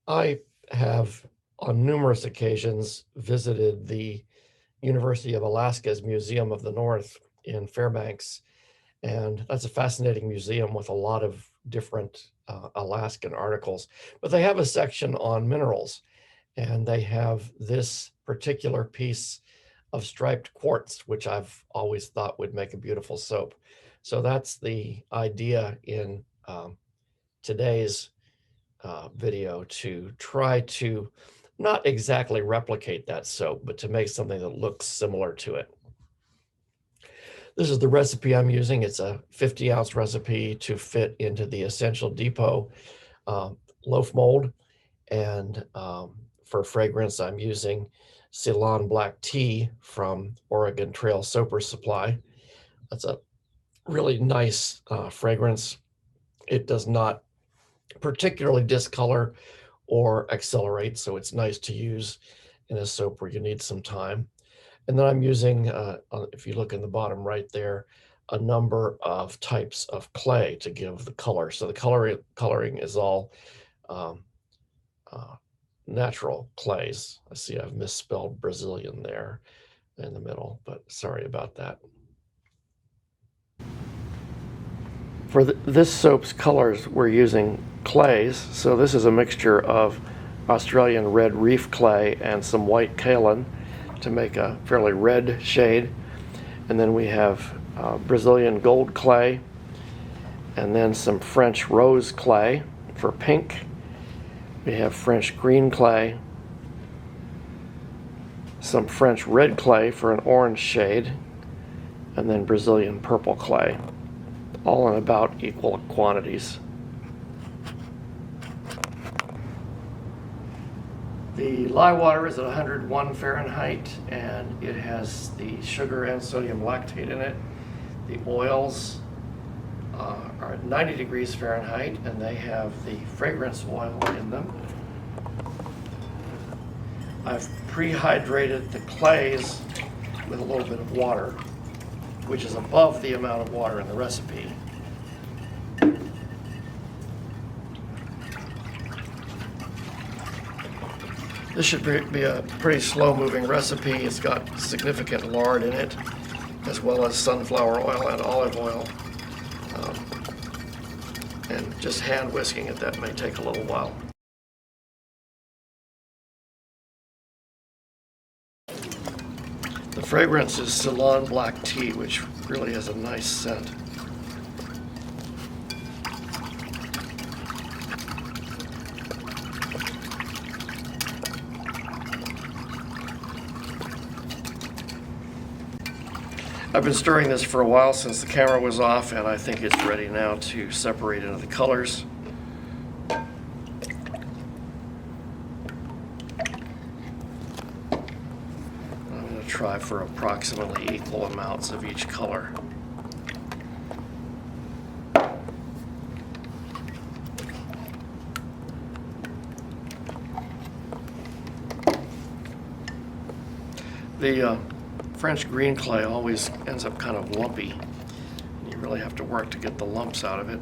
I have on numerous occasions visited the University of Alaska's Museum of the North in Fairbanks, and that's a fascinating museum with a lot of different Alaskan articles. But they have a section on minerals, and they have this particular piece of striped quartz, which I've always thought would make a beautiful soap. So that's the idea in today's video, to try to not exactly replicate that soap, but to make something that looks similar to it. This is the recipe I'm using. It's a 50-ounce recipe to fit into the Essential Depot loaf mold. And for fragrance, I'm using Ceylon Black Tea from Oregon Trail Soaper Supply. That's a really nice fragrance. It does not particularly discolor or accelerate, so it's nice to use in a soap where you need some time. And then I'm using, if you look in the bottom right there, a number of types of clay to give the color. So the coloring is all natural clays. I see I've misspelled Brazilian there in the middle, but sorry about that. For this soap's colors, we're using clays. So this is a mixture of Australian red reef clay and some white kaolin to make a fairly red shade. And then we have Brazilian gold clay, and then some French rose clay for pink. We have French green clay, some French red clay for an orange shade, and then Brazilian purple clay, all in about equal quantities. The lye water is at 101 Fahrenheit, and it has the sugar and sodium lactate in it. The oils are at 90 degrees Fahrenheit, and they have the fragrance oil in them. I've prehydrated the clays with a little bit of water, which is above the amount of water in the recipe. This should be a pretty slow-moving recipe. It's got significant lard in it, as well as sunflower oil and olive oil. And just hand whisking it, that may take a little while. The fragrance is Ceylon Black Tea, which really has a nice scent. I've been stirring this for a while since the camera was off, and I think it's ready now to separate into the colors. I'm going to try for approximately equal amounts of each color. The French green clay always ends up kind of lumpy. You really have to work to get the lumps out of it.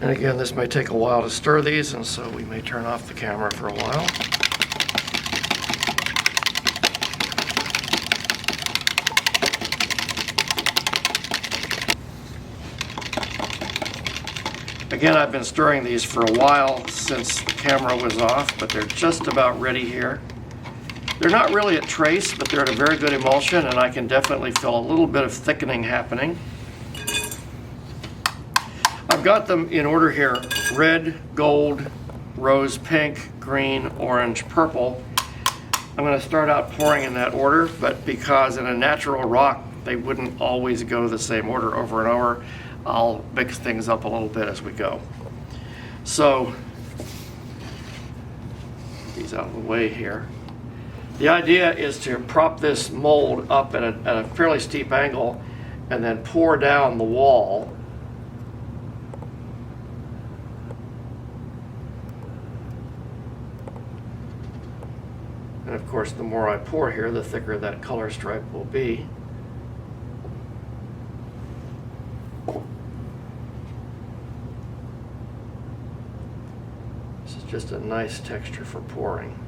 And again, this may take a while to stir these, and so we may turn off the camera for a while. Again, I've been stirring these for a while since the camera was off, but they're just about ready here. They're not really at trace, but they're at a very good emulsion, and I can definitely feel a little bit of thickening happening. I've got them in order here: red, gold, rose pink, green, orange, purple. I'm going to start out pouring in that order, but because in a natural rock they wouldn't always go the same order over and over, I'll mix things up a little bit as we go. So, get these out of the way here. The idea is to prop this mold up at a fairly steep angle and then pour down the wall. And of course, the more I pour here, the thicker that color stripe will be. This is just a nice texture for pouring.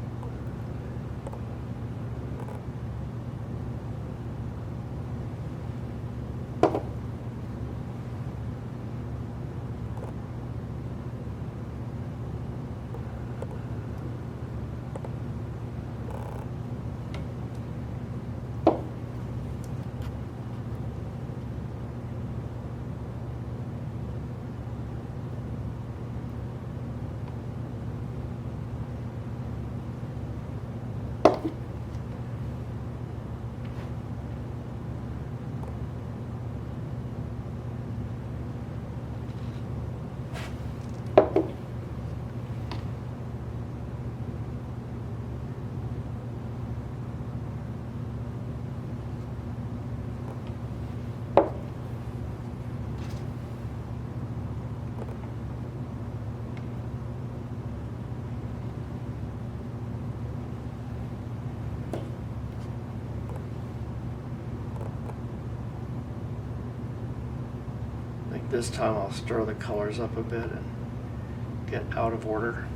This time I'll stir the colors up a bit and get out of order.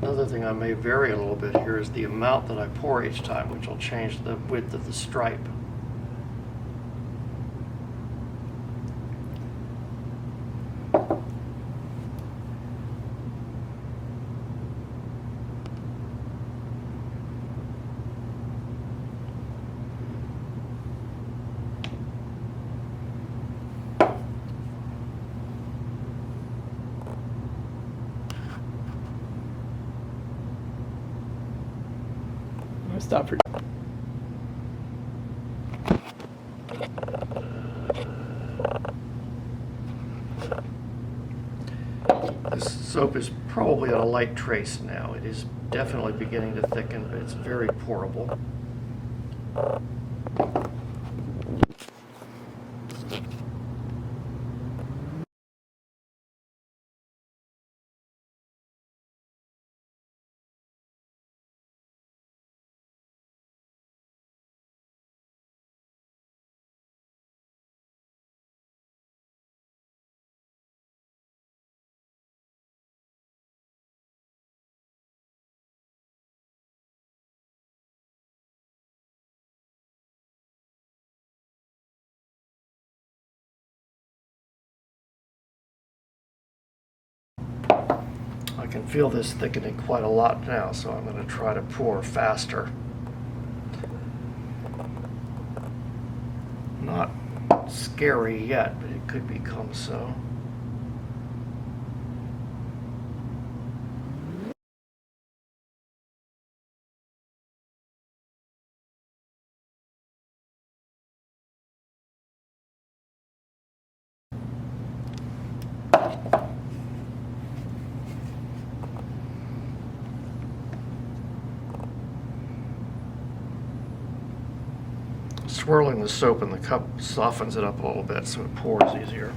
Another thing I may vary a little bit here is the amount that I pour each time, which will change the width of the stripe. Stop for This soap is probably at a light trace now. It is definitely beginning to thicken, but it's very pourable. can feel this thickening quite a lot now, so I'm going to try to pour faster. Not scary yet, but it could become so. Swirling the soap in the cup softens it up a little bit so it pours easier.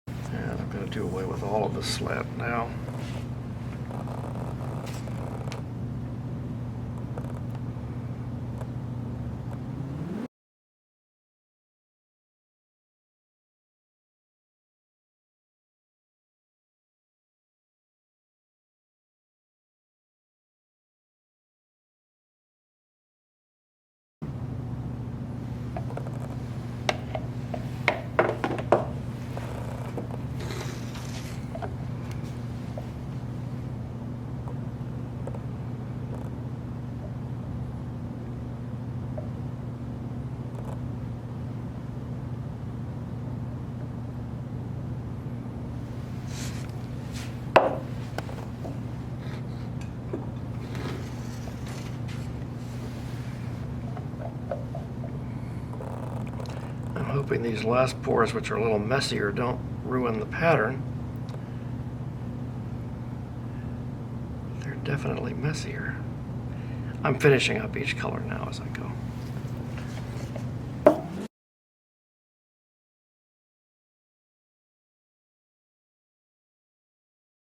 And I'm going to do away with all of the slant now. Hoping these last pours, which are a little messier, don't ruin the pattern. They're definitely messier. I'm finishing up each color now as I go.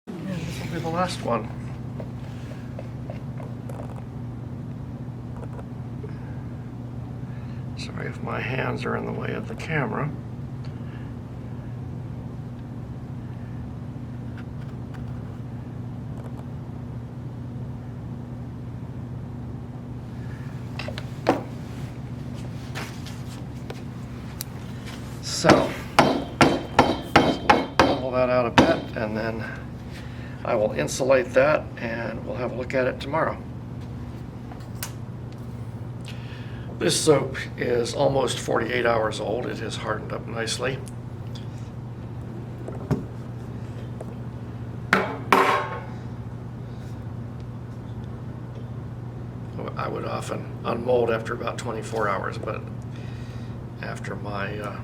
And this will be the last one. Sorry if my hands are in the way of the camera. So, level that out a bit, and then I will insulate that and we'll have a look at it tomorrow. This soap is almost 48 hours old. It has hardened up nicely. I would often unmold after about 24 hours, but after my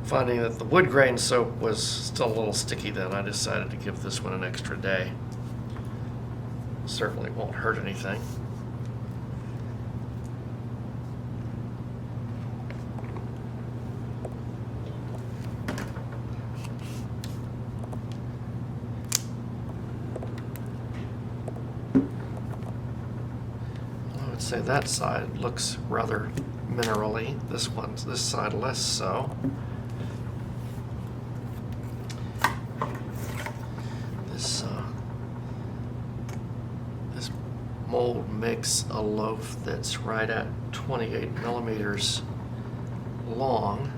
finding that the wood grain soap was still a little sticky, then I decided to give this one an extra day. Certainly won't hurt anything. Say that side looks rather minerally. This side less so. This mold makes a loaf that's right at 28 millimeters long.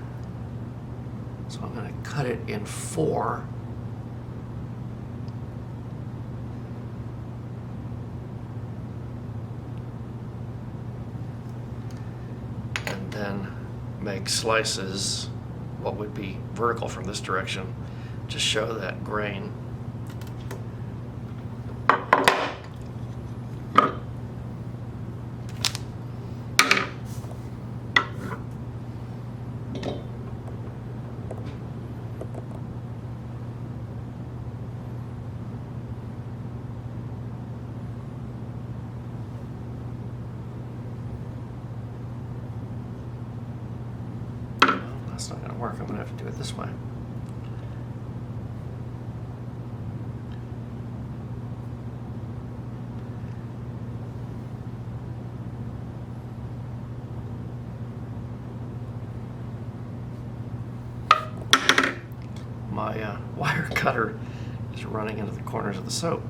So I'm going to cut it in 4. Then make slices, what would be vertical from this direction, to show that grain. That's not going to work. I'm going to have to do it this way. My wire cutter is running into the corners of the soap.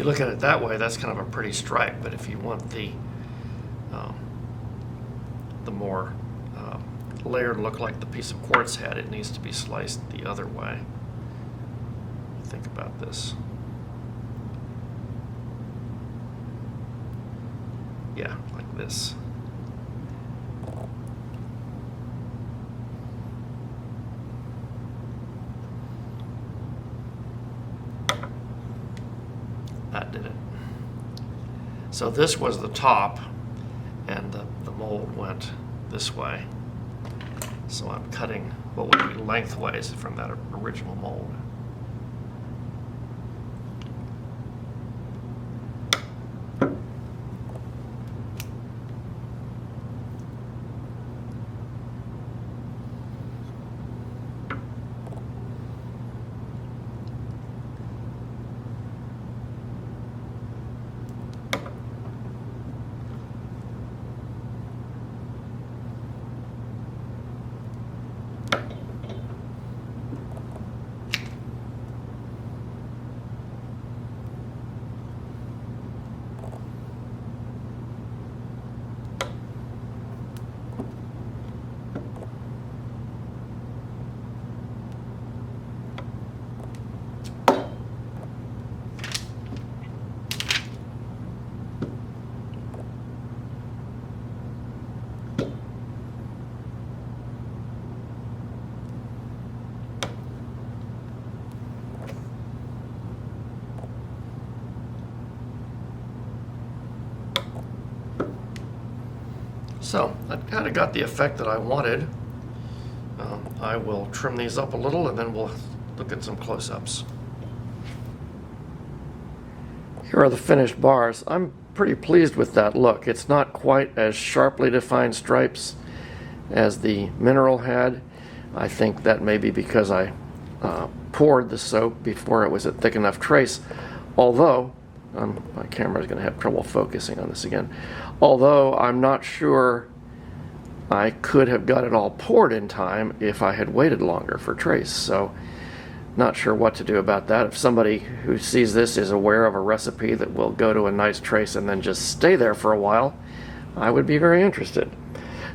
you look at it that way, that's kind of a pretty stripe. But if you want the more layered look like the piece of quartz had, it needs to be sliced the other way. Think about this. Yeah, like this. That did it. So this was the top, and the mold went this way. So I'm cutting what would be lengthways from that original mold. So that kind of got the effect that I wanted. I will trim these up a little and then we'll look at some close-ups. Here are the finished bars. I'm pretty pleased with that look. It's not quite as sharply defined stripes as the mineral had. I think that may be because I poured the soap before it was a thick enough trace. Although, my camera's going to have trouble focusing on this again. Although I'm not sure I could have got it all poured in time if I had waited longer for trace. So not sure what to do about that. If somebody who sees this is aware of a recipe that will go to a nice trace and then just stay there for a while, I would be very interested.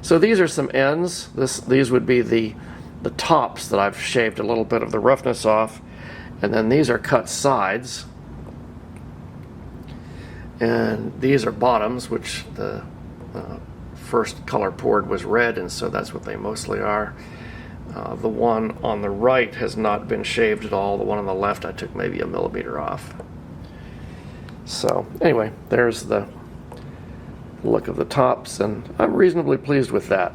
So these are some ends. These would be the tops that I've shaved a little bit of the roughness off. And then these are cut sides. And these are bottoms, which the first color poured was red, and so that's what they mostly are. The one on the right has not been shaved at all. The one on the left I took maybe 1 millimeter off. So anyway, there's the look of the tops, and I'm reasonably pleased with that.